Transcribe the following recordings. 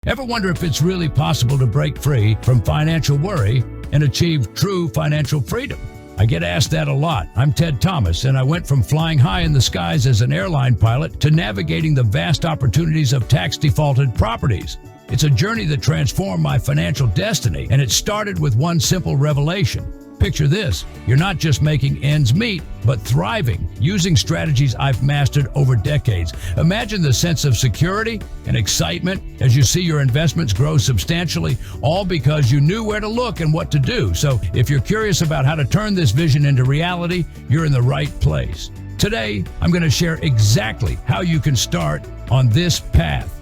Ever wonder if it's really possible to break free from financial worry and achieve true financial freedom? I get asked that a lot. I'm Ted Thomas, and I went from flying high in the skies as an airline pilot to navigating the vast opportunities of tax-defaulted properties. It's a journey that transformed my financial destiny, and it started with one simple revelation. Picture this, you're not just making ends meet, but thriving, using strategies I've mastered over decades. Imagine the sense of security and excitement as you see your investments grow substantially, all because you knew where to look and what to do. So if you're curious about how to turn this vision into reality, you're in the right place. Today, I'm going to share exactly how you can start on this path.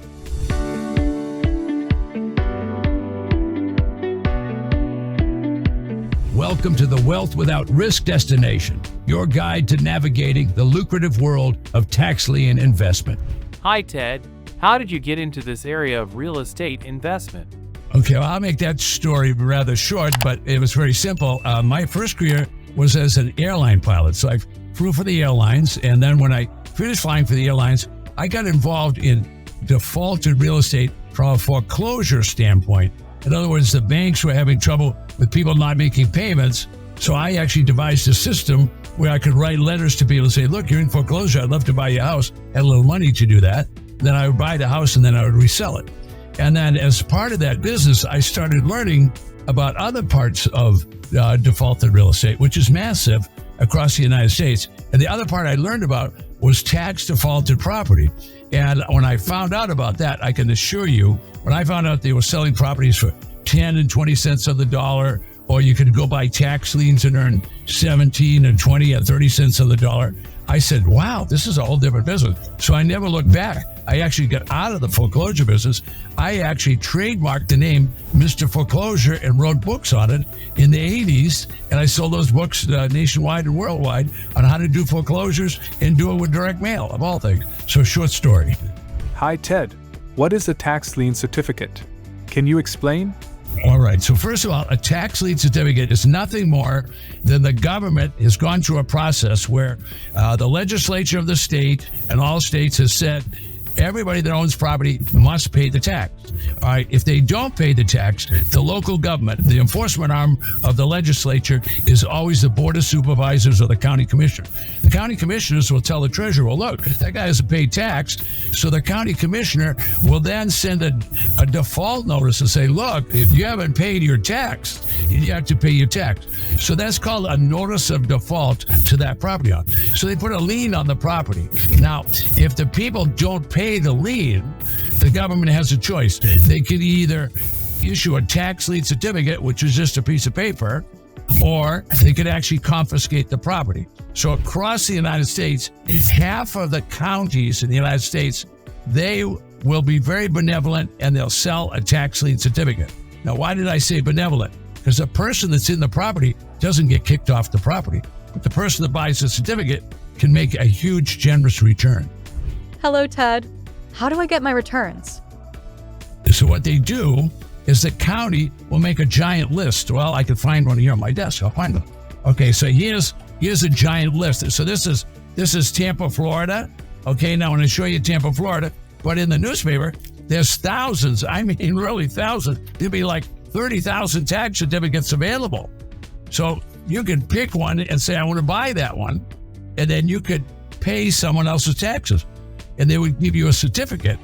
Welcome to the Wealth Without Risk destination, your guide to navigating the lucrative world of tax lien investment. Hi, Ted. How did you get into this area of real estate investment? Okay, well, I'll make that story rather short, but it was very simple. My first career was as an airline pilot. So I flew for the airlines, and then when I finished flying for the airlines, I got involved in defaulted real estate from a foreclosure standpoint. In other words, the banks were having trouble with people not making payments. So I actually devised a system where I could write letters to people and say, look, you're in foreclosure. I'd love to buy your house. Had a little money to do that. Then I would buy the house and then I would resell it. And then as part of that business, I started learning about other parts of defaulted real estate, which is massive across the United States. And the other part I learned about was tax defaulted property. And when I found out about that, I can assure you, when I found out they were selling properties for 10 and 20 cents on the dollar, or you could go buy tax liens and earn 17 and 20 and 30 cents on the dollar, I said, wow, this is a whole different business. So I never looked back. I actually got out of the foreclosure business. I actually trademarked the name Mr. Foreclosure and wrote books on it in the 80s. And I sold those books nationwide and worldwide on how to do foreclosures and do it with direct mail, of all things. So short story. Hi, Ted. What is a tax lien certificate? Can you explain? All right. So first of all, a tax lien certificate is nothing more than the government has gone through a process where the legislature of the state and all states has said everybody that owns property must pay the tax. All right. If they don't pay the tax, the local government, the enforcement arm of the legislature, is always the board of supervisors or the county commissioner. The county commissioners will tell the treasurer, well, look, that guy hasn't paid tax. So the county commissioner will then send a default notice and say, look, if you haven't paid your tax, you have to pay your tax. So that's called a notice of default to that property owner. So they put a lien on the property. Now, if the people don't pay the lien, the government has a choice. They can either issue a tax lien certificate, which is just a piece of paper, or they could actually confiscate the property. So across the United States, half of the counties in the United States, they will be very benevolent and they'll sell a tax lien certificate. Now, why did I say benevolent? Because the person that's in the property doesn't get kicked off the property, but the person that buys the certificate can make a huge, generous return. Hello, Ted. How do I get my returns? So what they do is the county will make a giant list. Well, I could find one here on my desk. I'll find one. Okay, so here's a giant list. So this is Tampa, Florida. Okay, now I'm going to show you Tampa, Florida. But in the newspaper, there's thousands. I mean, really thousands. There'll be like 30,000 tax certificates available. So you can pick one and say, I want to buy that one. And then you could pay someone else's taxes. And they would give you a certificate.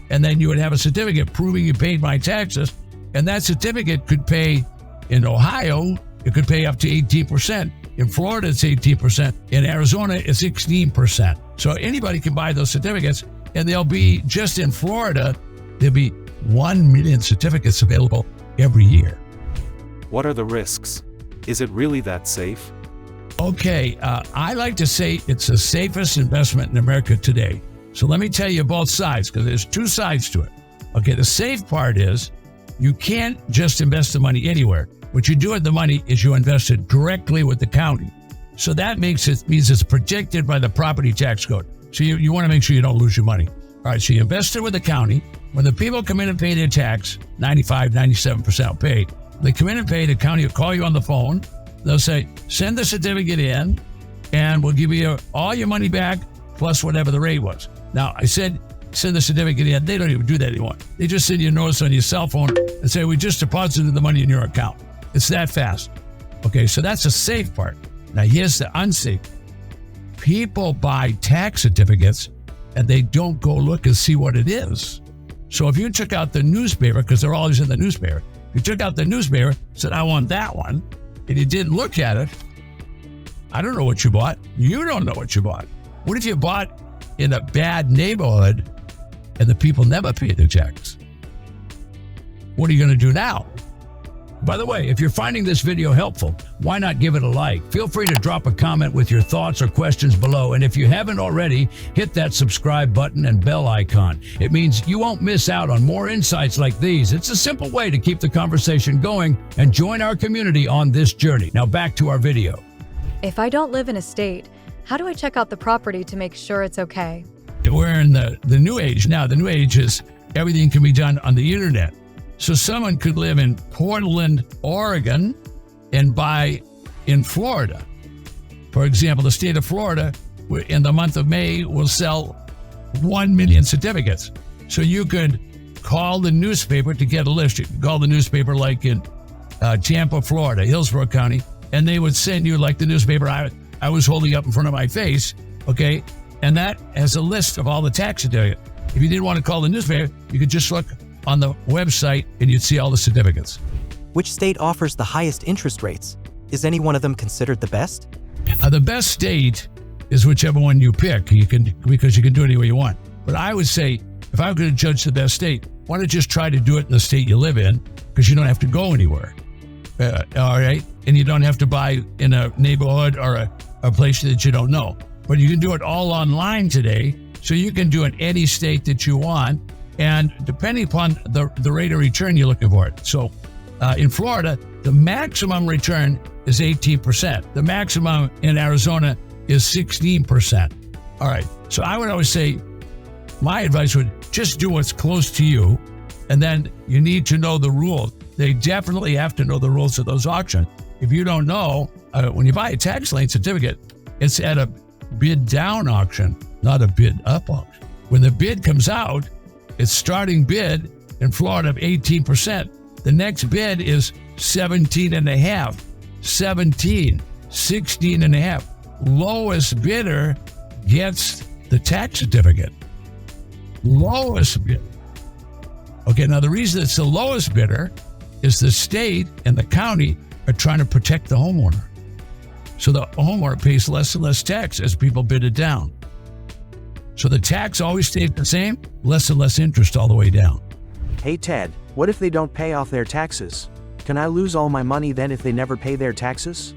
And then you would have a certificate proving you paid my taxes. And that certificate could pay, in Ohio, it could pay up to 18%. In Florida, it's 18%. In Arizona, it's 16%. So anybody can buy those certificates. And they'll be, just in Florida, there'll be 1 million certificates available every year. What are the risks? Is it really that safe? Okay, I like to say it's the safest investment in America today. So let me tell you both sides, because there's two sides to it. Okay, the safe part is you can't just invest the money anywhere. What you do with the money is you invest it directly with the county. So that means it's protected by the property tax code. So you want to make sure you don't lose your money. All right, so you invest it with the county. When the people come in and pay their tax, 95, 97% paid. They come in and pay, the county will call you on the phone. They'll say, send the certificate in, and we'll give you all your money back, plus whatever the rate was. Now, I said send the certificate in. They don't even do that anymore. They just send you a notice on your cell phone and say, we just deposited the money in your account. It's that fast. Okay, so that's the safe part. Now here's the unsafe. People buy tax certificates and they don't go look and see what it is. So if you took out the newspaper, because they're always in the newspaper, you took out the newspaper, said, I want that one, and you didn't look at it, I don't know what you bought. You don't know what you bought. What if you bought in a bad neighborhood and the people never pay their tax? What are you going to do now? By the way, if you're finding this video helpful, why not give it a like? Feel free to drop a comment with your thoughts or questions below. And if you haven't already, hit that subscribe button and bell icon. It means you won't miss out on more insights like these. It's a simple way to keep the conversation going and join our community on this journey. Now back to our video. If I don't live in a state, how do I check out the property to make sure it's okay? We're in the new age now. The new age is everything can be done on the internet. So someone could live in Portland, Oregon, and buy in Florida. For example, the state of Florida, in the month of May, will sell 1 million certificates. So you could call the newspaper to get a list. You could call the newspaper like in Tampa, Florida, Hillsborough County, and they would send you like the newspaper I was holding up in front of my face, okay? And that has a list of all the tax certificates. If you didn't want to call the newspaper, you could just look on the website and you'd see all the certificates. Which state offers the highest interest rates? Is any one of them considered the best? The best state is whichever one you pick, because you can do it any way you want. But I would say, if I were going to judge the best state, why don't you just try to do it in the state you live in, because you don't have to go anywhere. All right? And you don't have to buy in a neighborhood or a place that you don't know. But you can do it all online today, so you can do it in any state that you want. And depending upon the rate of return you're looking for it. So in Florida, the maximum return is 18%. The maximum in Arizona is 16%. All right. So I would always say, my advice would just do what's close to you. And then you need to know the rules. They definitely have to know the rules of those auctions. If you don't know, when you buy a tax lien certificate, it's at a bid down auction, not a bid up auction. When the bid comes out, its starting bid in Florida of 18%. The next bid is 17.5, 17, 16.5. Lowest bidder gets the tax certificate. Lowest bidder. Okay, now the reason it's the lowest bidder is the state and the county are trying to protect the homeowner. So the homeowner pays less and less tax as people bid it down. So the tax always stays the same, less and less interest all the way down. Hey Ted, what if they don't pay off their taxes? Can I lose all my money then if they never pay their taxes?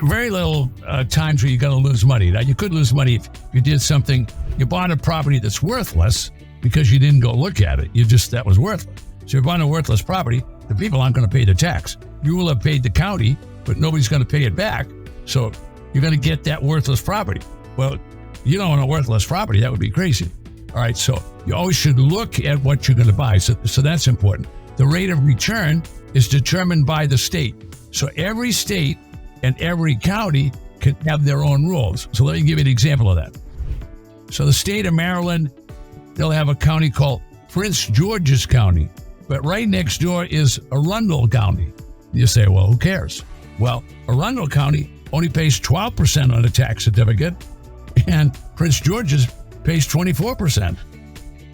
Very little times where you're going to lose money. Now, you could lose money if you did something, you bought a property that's worthless because you didn't go look at it. That was worthless. So you're buying a worthless property, the people aren't going to pay the tax. You will have paid the county, but nobody's going to pay it back. So you're going to get that worthless property. Well, you don't want a worthless property. That would be crazy. All right, so you always should look at what you're going to buy. So that's important. The rate of return is determined by the state. So every state and every county can have their own rules. So let me give you an example of that. So the state of Maryland, they'll have a county called Prince George's County, but right next door is Arundel County. You say, well, who cares? Well, Arundel County only pays 12% on a tax certificate, and Prince George's pays 24%.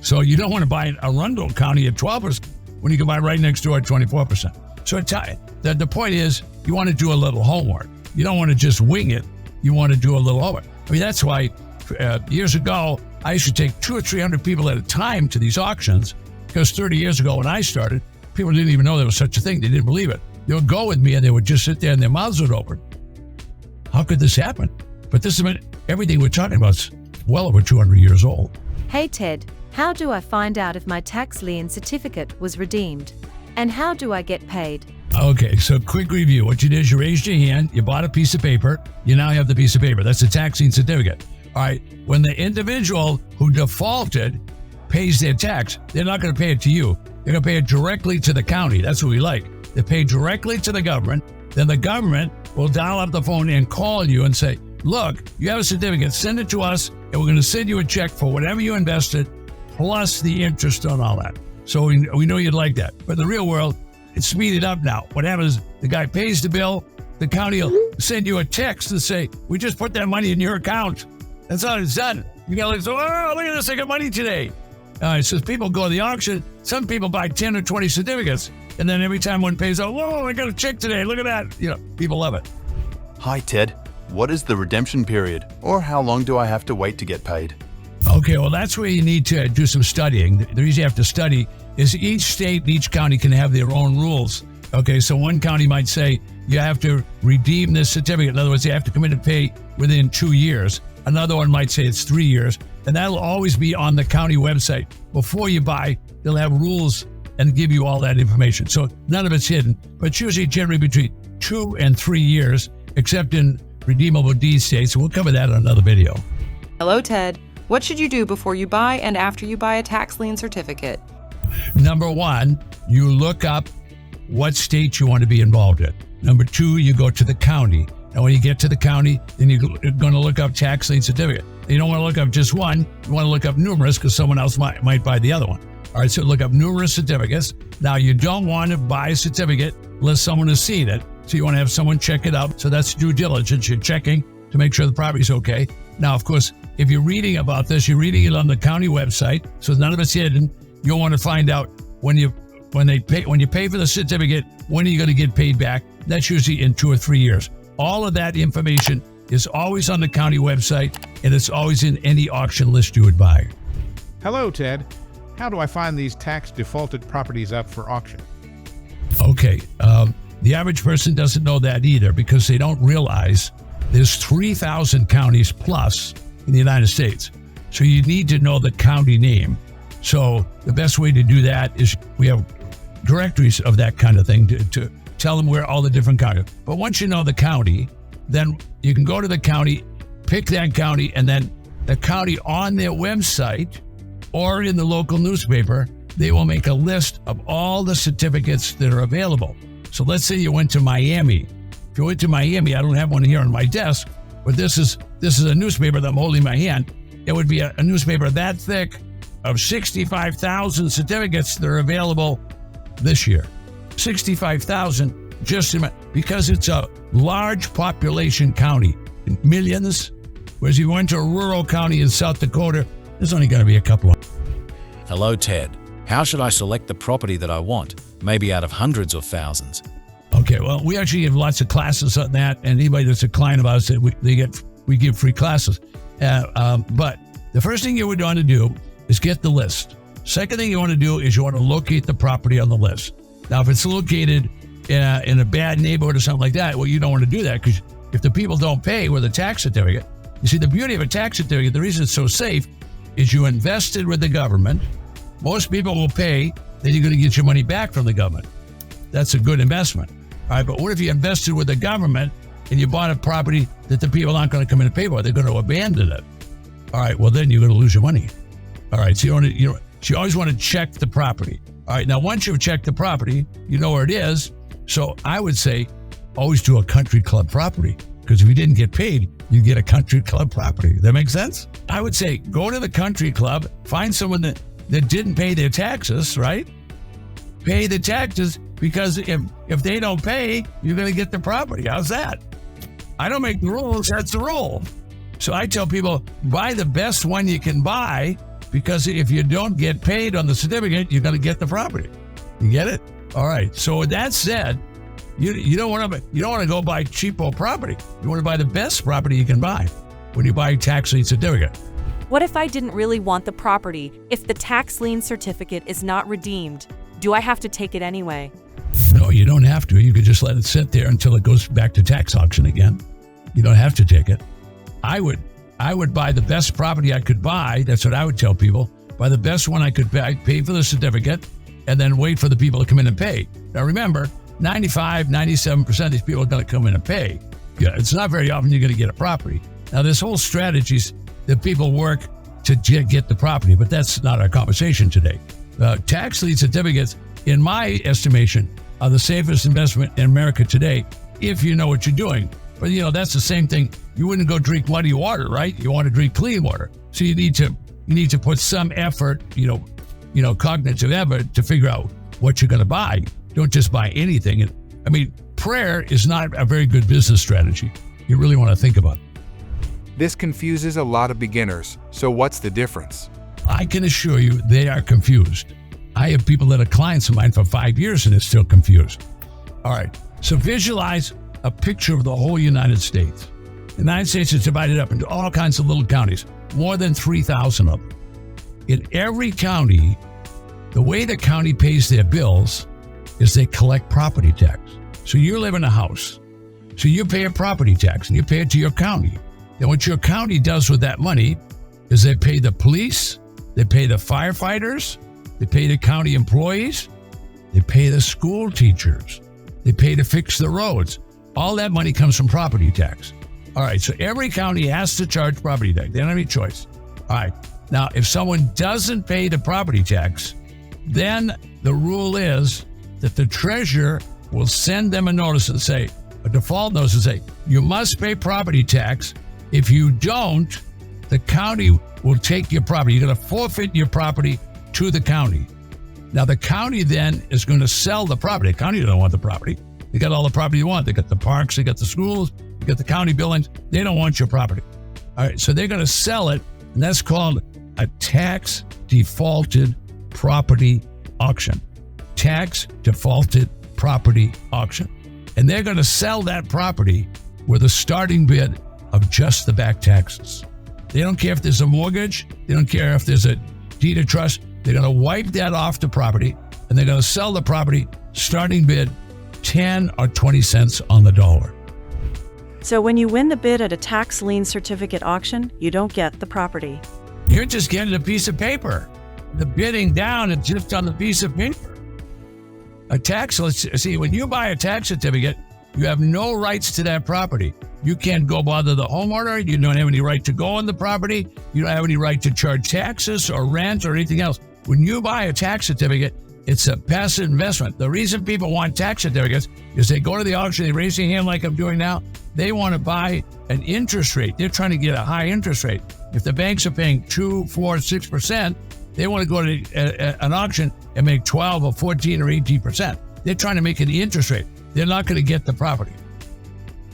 So you don't want to buy Arundel County at 12% when you can buy right next door at 24%. So the point is, you want to do a little homework. You don't want to just wing it. You want to do a little homework. I mean, that's why years ago, I used to take 200 or 300 people at a time to these auctions, because 30 years ago when I started, people didn't even know there was such a thing. They didn't believe it. They would go with me and they would just sit there and their mouths would open. How could this happen? But this is everything we're talking about is well over 200 years old. Hey Ted, how do I find out if my tax lien certificate was redeemed? And how do I get paid? Okay, so quick review. What you did is you raised your hand, you bought a piece of paper, you now have the piece of paper. That's a tax lien certificate. All right, when the individual who defaulted pays their tax, they're not going to pay it to you. They're going to pay it directly to the county. That's what we like. They pay directly to the government. Then the government will dial up the phone and call you and say, look, you have a certificate, send it to us, and we're going to send you a check for whatever you invested, plus the interest on all that. So we know you'd like that. But in the real world, it's speeded up now. What happens, the guy pays the bill, the county will send you a text and say, we just put that money in your account. That's how it's done. You got to say, oh, look at this, I got money today. So people go to the auction. Some people buy 10 or 20 certificates. And then every time one pays out, whoa, I got a check today. Look at that. People love it. Hi, Ted. What is the redemption period? Or how long do I have to wait to get paid? Okay, well, that's where you need to do some studying. The reason you have to study is each state, each county can have their own rules. Okay, so one county might say you have to redeem this certificate. In other words, you have to come in and pay within 2 years. Another one might say it's 3 years. And that'll always be on the county website. Before you buy, they'll have rules and give you all that information. So none of it's hidden, but it's usually generally between 2 and 3 years, except in redeemable deed states. We'll cover that on another video. Hello, Ted. What should you do before you buy and after you buy a tax lien certificate? Number 1, you look up what state you want to be involved in. Number 2, you go to the county. And when you get to the county, then you're going to look up tax lien certificate. You don't want to look up just one. You want to look up numerous because someone else might buy the other one. All right, so look up numerous certificates. Now, you don't want to buy a certificate unless someone has seen it. So you want to have someone check it out. So that's due diligence. You're checking to make sure the property's okay. Now, of course, if you're reading about this, you're reading it on the county website. So none of it's hidden. You'll want to find out when you pay for the certificate, when are you going to get paid back? That's usually in 2 or 3 years. All of that information is always on the county website, and it's always in any auction list you would buy. Hello, Ted. How do I find these tax defaulted properties up for auction? Okay, the average person doesn't know that either because they don't realize there's 3,000 counties plus in the United States. So you need to know the county name. So the best way to do that is we have directories of that kind of thing to tell them where all the different counties. But once you know the county, then you can go to the county, pick that county, and then the county on their website or in the local newspaper, they will make a list of all the certificates that are available. So let's say you went to Miami. If you went to Miami, I don't have one here on my desk, but this is a newspaper that I'm holding in my hand. It would be a newspaper that thick of 65,000 certificates that are available this year. 65,000 just because it's a large population county, millions. Whereas if you went to a rural county in South Dakota, there's only going to be a couple of. Hello, Ted. How should I select the property that I want? Maybe out of hundreds or thousands. Okay, well, we actually have lots of classes on that, and anybody that's a client of ours, we give free classes. But the first thing you would want to do is get the list. Second thing you want to do is you want to locate the property on the list. Now, if it's located in a bad neighborhood or something like that, well, you don't want to do that because if the people don't pay with a tax certificate, you see, the beauty of a tax certificate, the reason it's so safe is you invested with the government. Most people will pay, then you're going to get your money back from the government. That's a good investment. All right, but what if you invested with the government and you bought a property that the people aren't going to come in and pay for? They're going to abandon it. All right, well, then you're going to lose your money. All right, so you always want to check the property. All right, now once you've checked the property, you know where it is. So I would say always do a country club property because if you didn't get paid, you get a country club property. That makes sense? I would say go to the country club, find someone that didn't pay their taxes, right? Pay the taxes because if they don't pay, you're going to get the property. How's that? I don't make the rules. That's the rule. So I tell people, buy the best one you can buy because if you don't get paid on the certificate, you're going to get the property. You get it? All right. So with that said, you don't want to go buy cheapo property. You want to buy the best property you can buy when you buy a tax lien certificate. What if I didn't really want the property? If the tax lien certificate is not redeemed, do I have to take it anyway? No, you don't have to. You could just let it sit there until it goes back to tax auction again. You don't have to take it. I would buy the best property I could buy. That's what I would tell people. Buy the best one I could buy, pay for the certificate, and then wait for the people to come in and pay. Now remember, 95, 97% of these people are going to come in and pay. Yeah, it's not very often you're going to get a property. Now there's whole strategies that people work to get the property, but that's not our conversation today. Tax lien certificates, in my estimation, are the safest investment in America today if you know what you're doing. But that's the same thing. You wouldn't go drink muddy water, right? You want to drink clean water. So you need to you need to put some effort, cognitive effort to figure out what you're going to buy. Don't just buy anything. I mean, prayer is not a very good business strategy. You really want to think about it. This confuses a lot of beginners. So what's the difference? I can assure you they are confused. I have people that are clients of mine for 5 years and they're still confused. All right, so visualize a picture of the whole United States. The United States is divided up into all kinds of little counties, more than 3,000 of them. In every county, the way the county pays their bills is they collect property tax. So you live in a house. So you pay a property tax and you pay it to your county. Then what your county does with that money is they pay the police, they pay the firefighters, they pay the county employees, they pay the school teachers, they pay to fix the roads. All that money comes from property tax. All right, so every county has to charge property tax. They don't have any choice. All right, now if someone doesn't pay the property tax, then the rule is that the treasurer will send them a notice and say, a default notice and say, you must pay property tax. If you don't, the county will take your property. You're going to forfeit your property to the county. Now, the county then is going to sell the property. The county doesn't want the property. They got all the property you want. They got the parks, they got the schools, they got the county buildings. They don't want your property. All right, so they're going to sell it, and that's called a tax defaulted property auction. Tax defaulted property auction. And they're going to sell that property with a starting bid of just the back taxes. They don't care if there's a mortgage. They don't care if there's a deed of trust. They're going to wipe that off the property, and they're going to sell the property starting bid 10 or 20 cents on the dollar. So when you win the bid at a tax lien certificate auction, you don't get the property. You're just getting a piece of paper. The bidding down is just on the piece of paper. When you buy a tax certificate, you have no rights to that property. You can't go bother the homeowner. You don't have any right to go on the property. You don't have any right to charge taxes or rent or anything else. When you buy a tax certificate, it's a passive investment. The reason people want tax certificates is they go to the auction, they raise their hand like I'm doing now. They want to buy an interest rate. They're trying to get a high interest rate. If the banks are paying 2%, 4%, 6%, they want to go to an auction and make 12 or 14 or 18%. They're trying to make an interest rate. They're not going to get the property.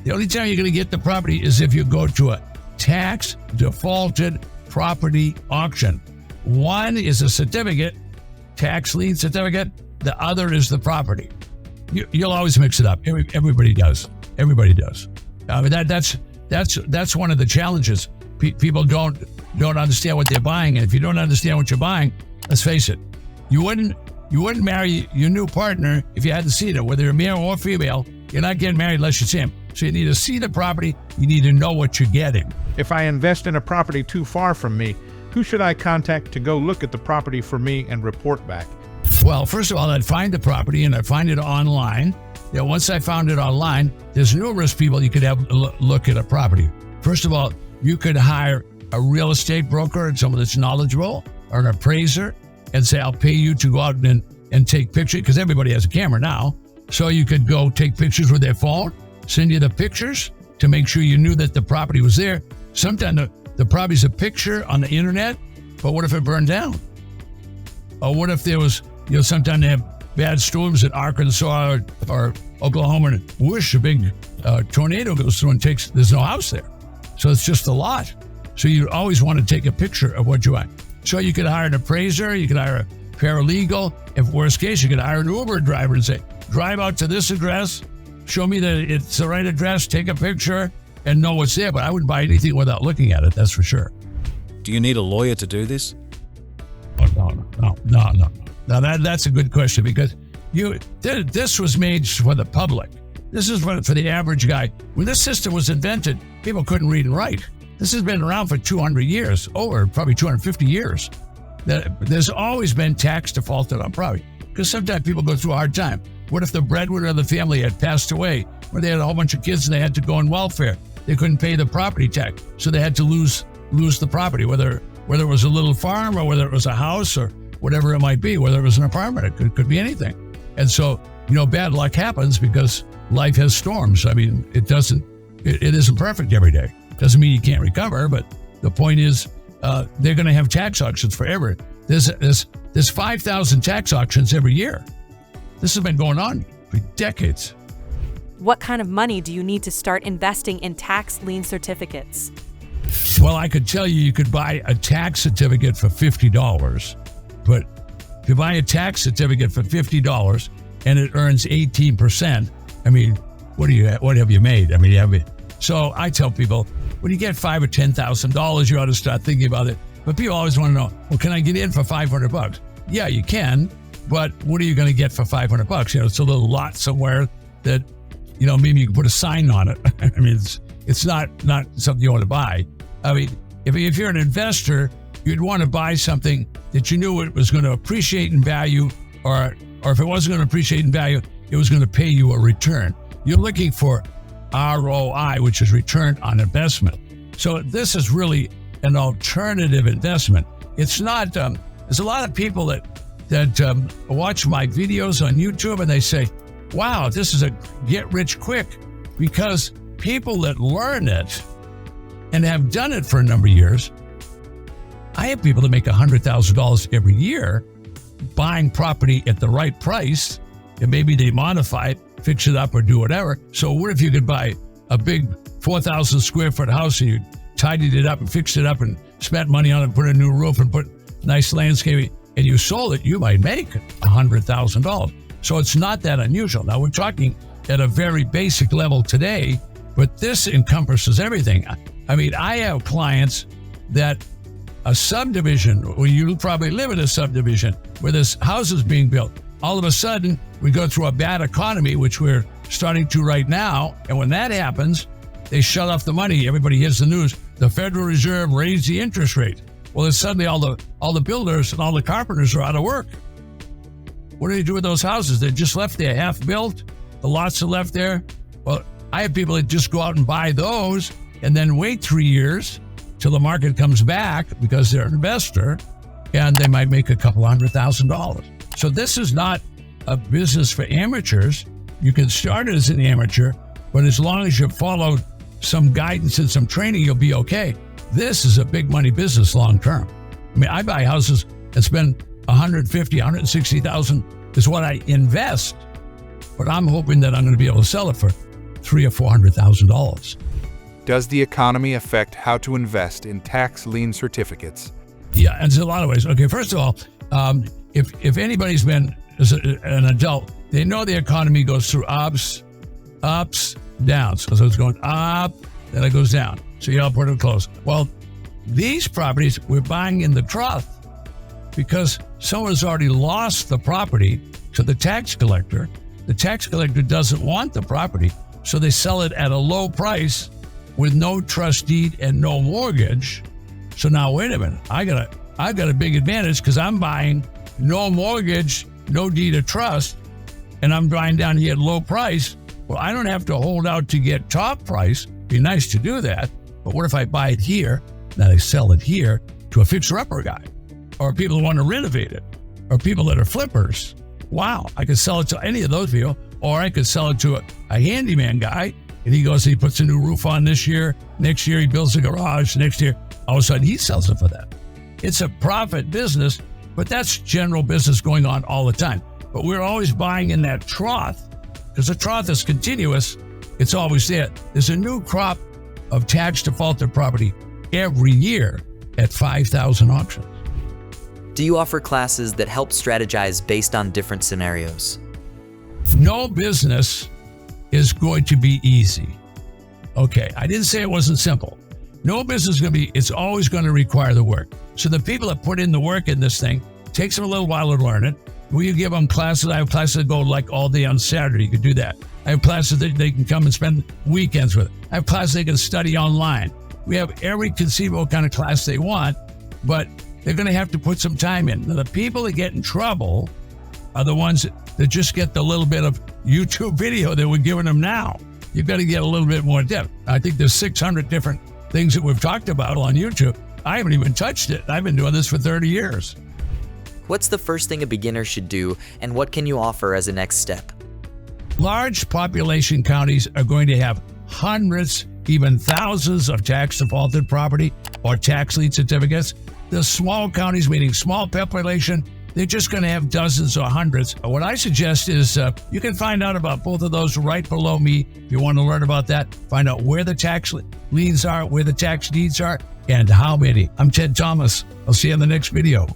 The only time you're going to get the property is if you go to a tax defaulted property auction. One is a certificate, tax lien certificate. The other is the property. You'll always mix it up. Everybody does. Everybody does. I mean, that's one of the challenges. People don't understand what they're buying, and if you don't understand what you're buying, let's face it, you wouldn't marry your new partner if you hadn't seen it, whether you're male or female. You're not getting married unless you see him. So you need to see the property. You need to know what you're getting. If I invest in a property too far from me, who should I contact to go look at the property for me and report back? Well, first of all, I'd find the property and I'd find it online. Once I found it online, there's numerous people you could have look at a property. First of all, you could hire a real estate broker and someone that's knowledgeable, or an appraiser, and say, I'll pay you to go out and take pictures, because everybody has a camera now. So you could go take pictures with their phone, send you the pictures to make sure you knew that the property was there. Sometimes the property's a picture on the internet, but what if it burned down? Or what if there was, sometimes they have bad storms in Arkansas or Oklahoma, and whoosh, a big tornado goes through and there's no house there. So it's just a lot. So you always want to take a picture of what you want. So you could hire an appraiser, you could hire a paralegal. If worst case, you could hire an Uber driver and say, drive out to this address, show me that it's the right address, take a picture, and know what's there. But I wouldn't buy anything without looking at it, that's for sure. Do you need a lawyer to do this? Oh, no. Now that's a good question, because this was made for the public. This is for the average guy. When this system was invented, people couldn't read and write. This has been around for 200 years, or probably 250 years. There's always been tax defaulted on property, because sometimes people go through a hard time. What if the breadwinner of the family had passed away, or they had a whole bunch of kids and they had to go on welfare? They couldn't pay the property tax, so they had to lose the property, whether it was a little farm or whether it was a house or whatever it might be, whether it was an apartment, it could be anything. And so, bad luck happens because life has storms. I mean, it isn't perfect every day. Doesn't mean you can't recover, but the point is they're going to have tax auctions forever. There's 5,000 tax auctions every year. This has been going on for decades. What kind of money do you need to start investing in tax lien certificates? Well, I could tell you could buy a tax certificate for $50, but if you buy a tax certificate for $50 and it earns 18%, I mean, what have you made? I mean, so I tell people, when you get $5,000 or $10,000, you ought to start thinking about it. But people always want to know, well, can I get in for $500? Yeah, you can, but what are you going to get for $500? You know, it's a little lot somewhere that, you know, maybe you can put a sign on it. I mean, it's not something you want to buy. I mean, if you're an investor, you'd want to buy something that you knew it was going to appreciate in value, or if it wasn't going to appreciate in value, it was going to pay you a return. You're looking for ROI, which is return on investment. So this is really an alternative investment. It's not, there's a lot of people that watch my videos on YouTube and they say, wow, this is a get rich quick, because people that learn it and have done it for a number of years, I have people that make $100,000 every year buying property at the right price, and maybe they modify it, fix it up, or do whatever. So what if you could buy a big 4,000 square foot house and you tidied it up and fixed it up and spent money on it, put a new roof and put nice landscaping, and you sold it, you might make $100,000. So it's not that unusual. Now we're talking at a very basic level today, but this encompasses everything. I mean, I have clients that a subdivision, where you probably live in a subdivision where there's houses being built. All of a sudden, we go through a bad economy, which we're starting to right now. And when that happens, they shut off the money. Everybody hears the news. The Federal Reserve raised the interest rate. Well, then suddenly all the builders and all the carpenters are out of work. What do they do with those houses? They're just left there, half built. The lots are left there. Well, I have people that just go out and buy those and then wait 3 years till the market comes back because they're an investor, and they might make a couple $100,000. So this is not a business for amateurs. You can start it as an amateur, but as long as you follow some guidance and some training, you'll be okay. This is a big money business long term. I mean, I buy houses and spend $150,000, $160,000 is what I invest, but I'm hoping that I'm going to be able to sell it for $300,000 or $400,000. Does the economy affect how to invest in tax lien certificates? Yeah, and there's a lot of ways. Okay, first of all, if anybody's been an adult, they know the economy goes through ups, downs. So it's going up, then it goes down. So you all put it close. Well, these properties we're buying in the trough because someone's already lost the property to the tax collector. The tax collector doesn't want the property, so they sell it at a low price with no trust deed and no mortgage. So now, wait a minute, I've got a big advantage because I'm buying no mortgage, no deed of trust, and I'm buying down here at low price. Well, I don't have to hold out to get top price. Be nice to do that. But what if I buy it here, then I sell it here to a fixer-upper guy, or people who want to renovate it, or people that are flippers? Wow, I could sell it to any of those people, or I could sell it to a handyman guy, and he goes, he puts a new roof on this year, next year he builds a garage, next year, all of a sudden he sells it for that. It's a profit business, but that's general business going on all the time. But we're always buying in that trough, because the trough is continuous. It's always there. There's a new crop of tax defaulted property every year at 5,000 auctions. Do you offer classes that help strategize based on different scenarios? No business is going to be easy. Okay, I didn't say it wasn't simple. No business is going to be, it's always going to require the work. So the people that put in the work in this thing, takes them a little while to learn it. We give them classes. I have classes that go like all day on Saturday. You could do that. I have classes that they can come and spend weekends with. I have classes they can study online. We have every conceivable kind of class they want, but they're going to have to put some time in. Now, the people that get in trouble are the ones that just get the little bit of YouTube video that we're giving them now. You've got to get a little bit more depth. I think there's 600 different things that we've talked about on YouTube. I haven't even touched it. I've been doing this for 30 years. What's the first thing a beginner should do, and what can you offer as a next step? Large population counties are going to have hundreds even thousands of tax defaulted property or tax lien certificates. The small counties, meaning small population, they're just going to have dozens or hundreds. What I suggest is you can find out about both of those right below me. If you want to learn about that, find out where the tax liens are, where the tax deeds are, and how many. I'm Ted Thomas. I'll see you in the next video.